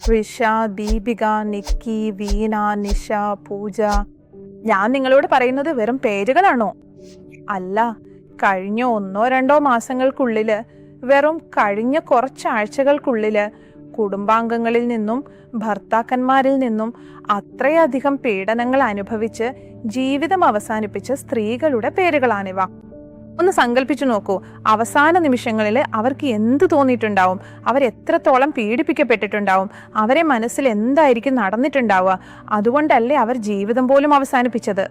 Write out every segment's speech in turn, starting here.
ഋഷ, ദീപിക, നിക്കി, വീണ, നിഷ, പൂജ. ഞാൻ നിങ്ങളോട് പറയുന്നത് വെറും പേരുകളാണോ? അല്ല. കഴിഞ്ഞ 1-2 മാസങ്ങൾക്കുള്ളില്, വെറും കഴിഞ്ഞ കുറച്ചാഴ്ചകൾക്കുള്ളില് കുടുംബാംഗങ്ങളിൽ നിന്നും ഭർത്താക്കന്മാരിൽ നിന്നും അത്രയധികം പീഡനങ്ങൾ അനുഭവിച്ച് ജീവിതം അവസാനിപ്പിച്ച സ്ത്രീകളുടെ പേരുകളാണിവ. ഒന്ന് സങ്കല്പിച്ചു നോക്കൂ, അവസാന നിമിഷങ്ങളിൽ അവർക്ക് എന്ത് തോന്നിയിട്ടുണ്ടാവും, അവരെത്രത്തോളം പീഡിപ്പിക്കപ്പെട്ടിട്ടുണ്ടാവും, അവരെ മനസ്സിൽ എന്തായിരിക്കും നടന്നിട്ടുണ്ടാവുക. അതുകൊണ്ടല്ലേ അവർ ജീവിതം പോലും അവസാനിപ്പിച്ചത്.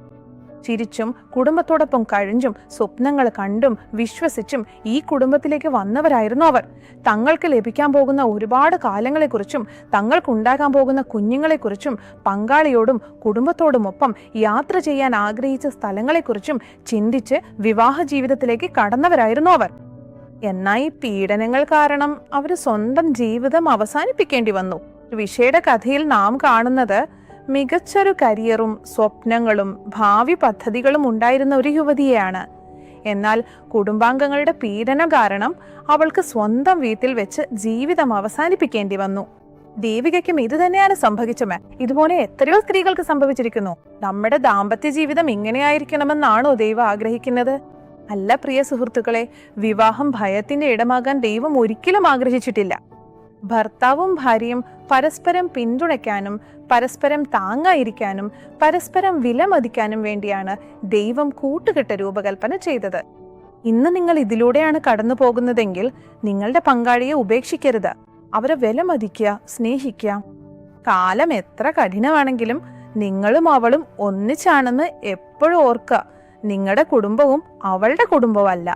ചിരിച്ചും കുടുംബത്തോടൊപ്പം കഴിഞ്ഞും സ്വപ്നങ്ങൾ കണ്ടും വിശ്വസിച്ചും ഈ കുടുംബത്തിലേക്ക് വന്നവരായിരുന്നു അവർ. തങ്ങൾക്ക് ലഭിക്കാൻ പോകുന്ന ഒരുപാട് കാലങ്ങളെക്കുറിച്ചും തങ്ങൾക്കുണ്ടാകാൻ പോകുന്ന കുഞ്ഞുങ്ങളെക്കുറിച്ചും പങ്കാളിയോടും കുടുംബത്തോടുമൊപ്പം യാത്ര ചെയ്യാൻ ആഗ്രഹിച്ച സ്ഥലങ്ങളെക്കുറിച്ചും ചിന്തിച്ച് വിവാഹ ജീവിതത്തിലേക്ക് കടന്നവരായിരുന്നു അവർ. എന്നാൽ ഈ പീഡനങ്ങൾ കാരണം അവർ സ്വന്തം ജീവിതം അവസാനിപ്പിക്കേണ്ടി വന്നു. വിഷയുടെ കഥയിൽ നാം കാണുന്നത് മികച്ചൊരു കരിയറും സ്വപ്നങ്ങളും ഭാവി പദ്ധതികളും ഉണ്ടായിരുന്ന ഒരു യുവതിയെയാണ്. എന്നാൽ കുടുംബാംഗങ്ങളുടെ പീഡനം കാരണം അവൾക്ക് സ്വന്തം വീട്ടിൽ വെച്ച് ജീവിതം അവസാനിപ്പിക്കേണ്ടി വന്നു. ദേവികയ്ക്കും ഇത് തന്നെയാണ് സംഭവിച്ചത്. ഇതുപോലെ എത്രയോ സ്ത്രീകൾക്ക് സംഭവിച്ചിരിക്കുന്നു. നമ്മുടെ ദാമ്പത്യ ജീവിതം ഇങ്ങനെയായിരിക്കണമെന്നാണോ ദൈവം ആഗ്രഹിക്കുന്നത്? അല്ല പ്രിയ സുഹൃത്തുക്കളെ, വിവാഹം ഭയത്തിന്റെ ഇടമാകാൻ ദൈവം ഒരിക്കലും ആഗ്രഹിച്ചിട്ടില്ല. ഭർത്താവും ഭാര്യയും പരസ്പരം പിന്തുണയ്ക്കാനും പരസ്പരം താങ്ങായിരിക്കാനും പരസ്പരം വിലമതിക്കാനും വേണ്ടിയാണ് ദൈവം കൂട്ടുകെട്ട് രൂപകൽപ്പന ചെയ്തത്. ഇന്ന് നിങ്ങൾ ഇതിലൂടെയാണ് കടന്നു പോകുന്നതെങ്കിൽ നിങ്ങളുടെ പങ്കാളിയെ ഉപേക്ഷിക്കരുത്. അവരെ വിലമതിക്കുക, സ്നേഹിക്കുക. കാലം എത്ര കഠിനമാണെങ്കിലും നിങ്ങളും അവളും ഒന്നിച്ചാണെന്ന് എപ്പോഴും ഓർക്കുക. നിങ്ങളുടെ കുടുംബവും അവളുടെ കുടുംബമല്ല.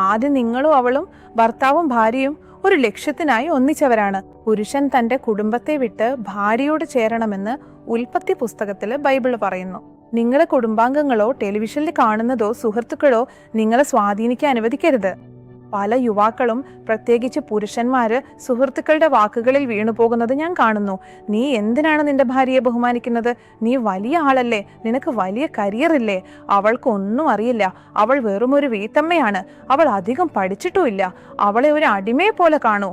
ആദ്യം നിങ്ങളും അവളും, ഭർത്താവും ഭാര്യയും ഒരു ലക്ഷ്യത്തിനായി ഒന്നിച്ചവരാണ്. പുരുഷൻ തന്റെ കുടുംബത്തെ വിട്ട് ഭാര്യയോട് ചേരണമെന്ന് ഉൽപ്പത്തി പുസ്തകത്തില് ബൈബിള് പറയുന്നു. നിങ്ങളുടെ കുടുംബാംഗങ്ങളോ ടെലിവിഷനിൽ കാണുന്നതോ സുഹൃത്തുക്കളോ നിങ്ങളെ സ്വാധീനിക്കാൻ അനുവദിക്കരുത്. പല യുവാക്കളും, പ്രത്യേകിച്ച് പുരുഷന്മാര്, സുഹൃത്തുക്കളുടെ വാക്കുകളിൽ വീണുപോകുന്നത് ഞാൻ കാണുന്നു. നീ എന്തിനാണ് നിന്റെ ഭാര്യയെ ബഹുമാനിക്കുന്നത്? നീ വലിയ ആളല്ലേ, നിനക്ക് വലിയ കരിയറില്ലേ, അവൾക്കൊന്നും അറിയില്ല, അവൾ വെറുമൊരു വീട്ടമ്മയാണ്, അവൾ അധികം പഠിച്ചിട്ടുമില്ല, അവളെ ഒരു അടിമയെ പോലെ കാണൂ.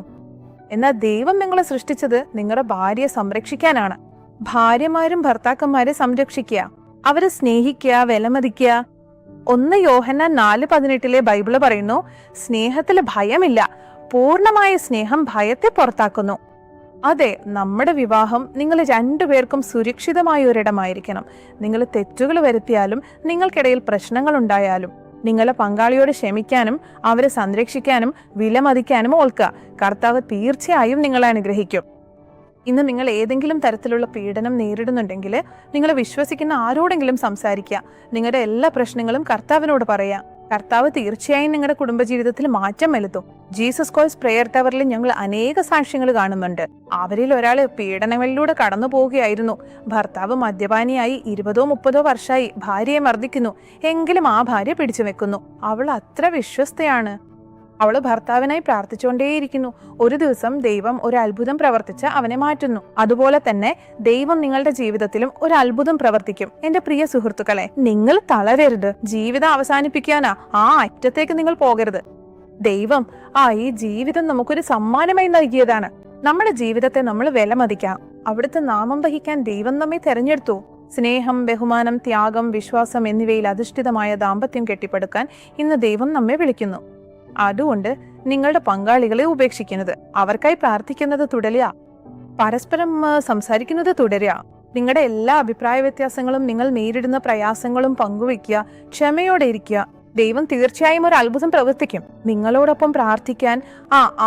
എന്നാൽ ദൈവം നിങ്ങളെ സൃഷ്ടിച്ചത് നിങ്ങളുടെ ഭാര്യയെ സംരക്ഷിക്കാനാണ്. ഭാര്യമാരും ഭർത്താക്കന്മാരെ സംരക്ഷിക്കുക, അവരെ സ്നേഹിക്കുക, വിലമതിക്കുക. 1 യോഹന്നാൻ 4:18 ബൈബിള് പറയുന്നു, സ്നേഹത്തില് ഭയമില്ല, പൂർണ്ണമായ സ്നേഹം ഭയത്തെ പുറത്താക്കുന്നു. അതെ, നമ്മുടെ വിവാഹം നിങ്ങൾ രണ്ടുപേർക്കും സുരക്ഷിതമായ ഒരിടമായിരിക്കണം. നിങ്ങൾ തെറ്റുകൾ വരുത്തിയാലും നിങ്ങൾക്കിടയിൽ പ്രശ്നങ്ങൾ ഉണ്ടായാലും നിങ്ങളെ പങ്കാളിയോട് ക്ഷമിക്കാനും അവരെ സംരക്ഷിക്കാനും വിലമതിക്കാനും ഓർക്കുക. കർത്താവ് തീർച്ചയായും നിങ്ങളെ അനുഗ്രഹിക്കും. ഇന്ന് നിങ്ങൾ ഏതെങ്കിലും തരത്തിലുള്ള പീഡനം നേരിടുന്നുണ്ടെങ്കിൽ നിങ്ങൾ വിശ്വസിക്കുന്ന ആരോടെങ്കിലും സംസാരിക്കുക. നിങ്ങളുടെ എല്ലാ പ്രശ്നങ്ങളും കർത്താവിനോട് പറയാം. കർത്താവ് തീർച്ചയായും നിങ്ങളുടെ കുടുംബജീവിതത്തിൽ മാറ്റം വരുത്തും. ജീസസ് കോൾസ് പ്രെയർ ടവറിൽ ഞങ്ങൾ അനേക സാക്ഷ്യങ്ങൾ കാണുന്നുണ്ട്. അവരിൽ ഒരാൾ പീഡനങ്ങളിലൂടെ കടന്നു പോവുകയായിരുന്നു. ഭർത്താവ് മദ്യപാനിയായി 20-30 വർഷമായി ഭാര്യയെ മർദ്ദിക്കുന്നു. എങ്കിലും ആ ഭാര്യ പിടിച്ചു വെക്കുന്നു. അവൾ അത്ര വിശ്വസ്തയാണ്. അവൾ ഭർത്താവിനായി പ്രാർത്ഥിച്ചുകൊണ്ടേയിരിക്കുന്നു. ഒരു ദിവസം ദൈവം ഒരു അത്ഭുതം പ്രവർത്തിച്ച് അവനെ മാറ്റുന്നു. അതുപോലെ തന്നെ ദൈവം നിങ്ങളുടെ ജീവിതത്തിലും ഒരു അത്ഭുതം പ്രവർത്തിക്കും. എന്റെ പ്രിയ സുഹൃത്തുക്കളെ, നിങ്ങൾ തളരരുത്. ജീവിതം അവസാനിപ്പിക്കാനാ ആ അറ്റത്തേക്ക് നിങ്ങൾ പോകരുത്. ദൈവം ഈ ജീവിതം നമുക്കൊരു സമ്മാനമായി നൽകിയതാണ്. നമ്മുടെ ജീവിതത്തെ നമ്മൾ വിലമതിക്കാം. അവിടുത്തെ നാമം വഹിക്കാൻ ദൈവം നമ്മെ തെരഞ്ഞെടുത്തു. സ്നേഹം, ബഹുമാനം, ത്യാഗം, വിശ്വാസം എന്നിവയിൽ അധിഷ്ഠിതമായ ദാമ്പത്യം കെട്ടിപ്പടുക്കാൻ ഇന്ന് ദൈവം നമ്മെ വിളിക്കുന്നു. അതുകൊണ്ട് നിങ്ങളുടെ പങ്കാളികളെ ഉപേക്ഷിക്കുന്നത്, അവർക്കായി പ്രാർത്ഥിക്കുന്നത് തുടരുക, പരസ്പരം സംസാരിക്കുന്നത് തുടരുക. നിങ്ങളുടെ എല്ലാ അഭിപ്രായ വ്യത്യാസങ്ങളും, നിങ്ങൾ നേരിടുന്ന പ്രയാസങ്ങളും പങ്കുവയ്ക്കുക. ക്ഷമയോടെ ഇരിക്കുക. ദൈവം തീർച്ചയായും ഒരു അത്ഭുതം പ്രവർത്തിക്കും. നിങ്ങളോടൊപ്പം പ്രാർത്ഥിക്കാൻ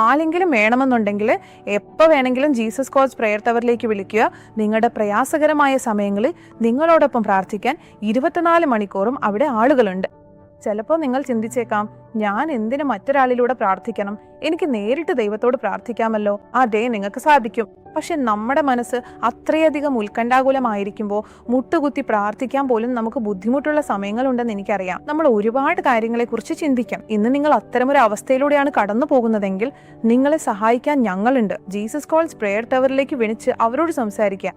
ആരെങ്കിലും വേണമെന്നുണ്ടെങ്കിൽ എപ്പോൾ വേണമെങ്കിലും ജീസസ് കോൾസ് പ്രെയർ ടവറിലേക്ക് വിളിക്കുക. നിങ്ങളുടെ പ്രയാസകരമായ സമയങ്ങളിൽ നിങ്ങളോടൊപ്പം പ്രാർത്ഥിക്കാൻ 24 മണിക്കൂറും അവിടെ ആളുകളുണ്ട്. ചിലപ്പോൾ നിങ്ങൾ ചിന്തിച്ചേക്കാം, ഞാൻ എന്തിനു മറ്റൊരാളിലൂടെ പ്രാർത്ഥിക്കണം, എനിക്ക് നേരിട്ട് ദൈവത്തോട് പ്രാർത്ഥിക്കാമല്ലോ. അതേ, നിങ്ങൾക്ക് സാധിക്കും. പക്ഷെ നമ്മുടെ മനസ്സ് അത്രയധികം ഉത്കണ്ഠാകുലമായിരിക്കുമ്പോൾ മുട്ടുകുത്തി പ്രാർത്ഥിക്കാൻ പോലും നമുക്ക് ബുദ്ധിമുട്ടുള്ള സമയങ്ങളുണ്ടെന്ന് എനിക്കറിയാം. നമ്മൾ ഒരുപാട് കാര്യങ്ങളെക്കുറിച്ച് ചിന്തിക്കാം. ഇന്ന് നിങ്ങൾ അത്തരമൊരു അവസ്ഥയിലൂടെയാണ് കടന്നു പോകുന്നതെങ്കിൽ നിങ്ങളെ സഹായിക്കാൻ ഞങ്ങളുണ്ട്. ജീസസ് കോൾസ് പ്രെയർ ടവറിലേക്ക് വിളിച്ച് അവരോട് സംസാരിക്കുക.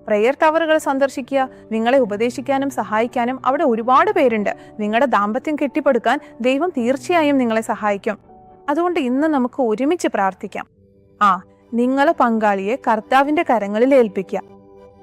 പ്രെയർ ടവറുകൾ സന്ദർശിക്കുക. നിങ്ങളെ ഉപദേശിക്കാനും സഹായിക്കാനും അവിടെ ഒരുപാട് പേരുണ്ട്. നിങ്ങളുടെ ദാമ്പത്യം കെട്ടിപ്പടുക്കാൻ ദൈവം തീർച്ചയായും നിങ്ങളെ സഹായിക്കും. അതുകൊണ്ട് ഇന്ന് നമുക്ക് ഒരുമിച്ച് പ്രാർത്ഥിക്കാം. നിങ്ങളെ പങ്കാളിയെ കർത്താവിന്റെ കരങ്ങളിൽ ഏൽപ്പിക്കുക.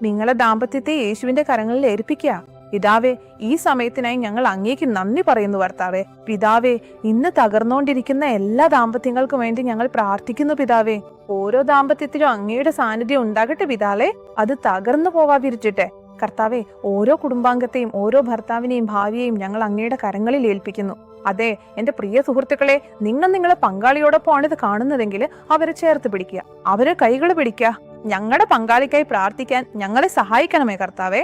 നിങ്ങളെ ദാമ്പത്യത്തെ യേശുവിന്റെ കരങ്ങളിൽ ഏൽപ്പിക്കുക. പിതാവേ, ഈ സമയത്തിനായി ഞങ്ങൾ അങ്ങേക്ക് നന്ദി പറയുന്നു കർത്താവേ. പിതാവേ, ഇന്ന് തകർന്നുകൊണ്ടിരിക്കുന്ന എല്ലാ ദാമ്പത്യങ്ങൾക്കും വേണ്ടി ഞങ്ങൾ പ്രാർത്ഥിക്കുന്നു പിതാവേ. ഓരോ ദാമ്പത്യത്തിലും അങ്ങയുടെ സാന്നിധ്യം ഉണ്ടാകട്ടെ പിതാവേ. അത് തകർന്നു പോവാതിരിച്ചിട്ടെ കർത്താവെ. ഓരോ കുടുംബാംഗത്തെയും ഓരോ ഭർത്താവിനെയും ഭാവിയെയും ഞങ്ങൾ അങ്ങയുടെ കരങ്ങളിൽ ഏൽപ്പിക്കുന്നു. അതെ എന്റെ പ്രിയ സുഹൃത്തുക്കളെ, നിങ്ങൾ നിങ്ങളെ പങ്കാളിയോടൊപ്പമാണ് ഇത് കാണുന്നതെങ്കിൽ അവരെ ചേർത്ത് പിടിക്കുക, അവരെ കൈകൾ പിടിക്കുക. ഞങ്ങളുടെ പങ്കാളിക്കായി പ്രാർത്ഥിക്കാൻ ഞങ്ങളെ സഹായിക്കണമേ കർത്താവെ.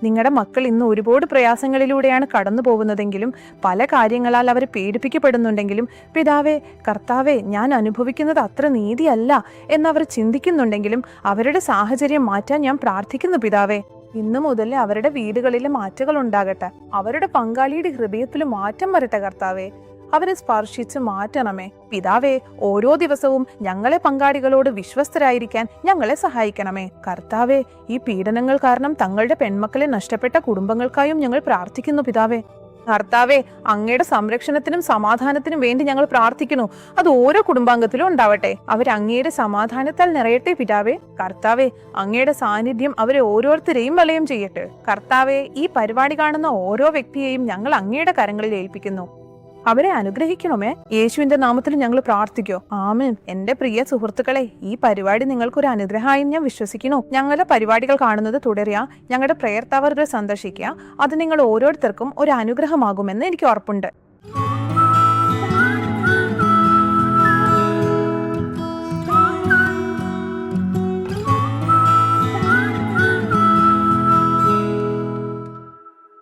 നിങ്ങളുടെ മക്കൾ ഇന്ന് ഒരുപാട് പ്രയാസങ്ങളിലൂടെയാണ് കടന്നു പോകുന്നതെങ്കിലും പല കാര്യങ്ങളാൽ അവർ പീഡിപ്പിക്കപ്പെടുന്നുണ്ടെങ്കിലും പിതാവേ, കർത്താവെ, ഞാൻ അനുഭവിക്കുന്നത് അത്ര നീതിയല്ല എന്നവർ ചിന്തിക്കുന്നുണ്ടെങ്കിലും അവരുടെ സാഹചര്യം മാറ്റാൻ ഞാൻ പ്രാർത്ഥിക്കുന്നു പിതാവേ. ഇന്നു മുതൽ അവരുടെ വീടുകളിൽ മാറ്റങ്ങൾ ഉണ്ടാകട്ടെ. അവരുടെ പങ്കാളിയുടെ ഹൃദയത്തിൽ മാറ്റം വരട്ടെ കർത്താവെ. അവരെ സ്പർശിച്ച് മാറ്റണമേ പിതാവേ. ഓരോ ദിവസവും ഞങ്ങളെ പങ്കാളികളോട് വിശ്വസ്തരായിരിക്കാൻ ഞങ്ങളെ സഹായിക്കണമേ കർത്താവെ. ഈ പീഡനങ്ങൾ കാരണം തങ്ങളുടെ പെൺമക്കളെ നഷ്ടപ്പെട്ട കുടുംബങ്ങൾക്കായും ഞങ്ങൾ പ്രാർത്ഥിക്കുന്നു പിതാവേ. കർത്താവെ, അങ്ങയുടെ സംരക്ഷണത്തിനും സമാധാനത്തിനും വേണ്ടി ഞങ്ങൾ പ്രാർത്ഥിക്കുന്നു. അത് ഓരോ കുടുംബാംഗത്തിലും ഉണ്ടാവട്ടെ. അവരങ്ങയുടെ സമാധാനത്താൽ നിറയട്ടെ പിതാവേ. കർത്താവെ, അങ്ങയുടെ സാന്നിധ്യം അവരെ ഓരോരുത്തരെയും വലയം ചെയ്യട്ടെ കർത്താവെ. ഈ പരിപാടി കാണുന്ന ഓരോ വ്യക്തിയെയും ഞങ്ങൾ അങ്ങയുടെ കരങ്ങളിൽ ഏൽപ്പിക്കുന്നു. അവരെ അനുഗ്രഹിക്കണമേ. യേശുവിന്റെ നാമത്തിൽ ഞങ്ങൾ പ്രാർത്ഥിക്കോ. ആമേൻ. എന്റെ പ്രിയ സുഹൃത്തുക്കളെ, ഈ പരിപാടി നിങ്ങൾക്കൊരു അനുഗ്രഹമായി ഞാൻ വിശ്വസിക്കുന്നു. ഞങ്ങളുടെ പരിപാടികൾ കാണുന്നത് തുടരുക, ഞങ്ങളുടെ പ്രയർ ടവറുകൾ സന്ദർശിക്കുക. അത് നിങ്ങൾ ഓരോരുത്തർക്കും ഒരു അനുഗ്രഹമാകുമെന്ന് എനിക്ക് ഉറപ്പുണ്ട്.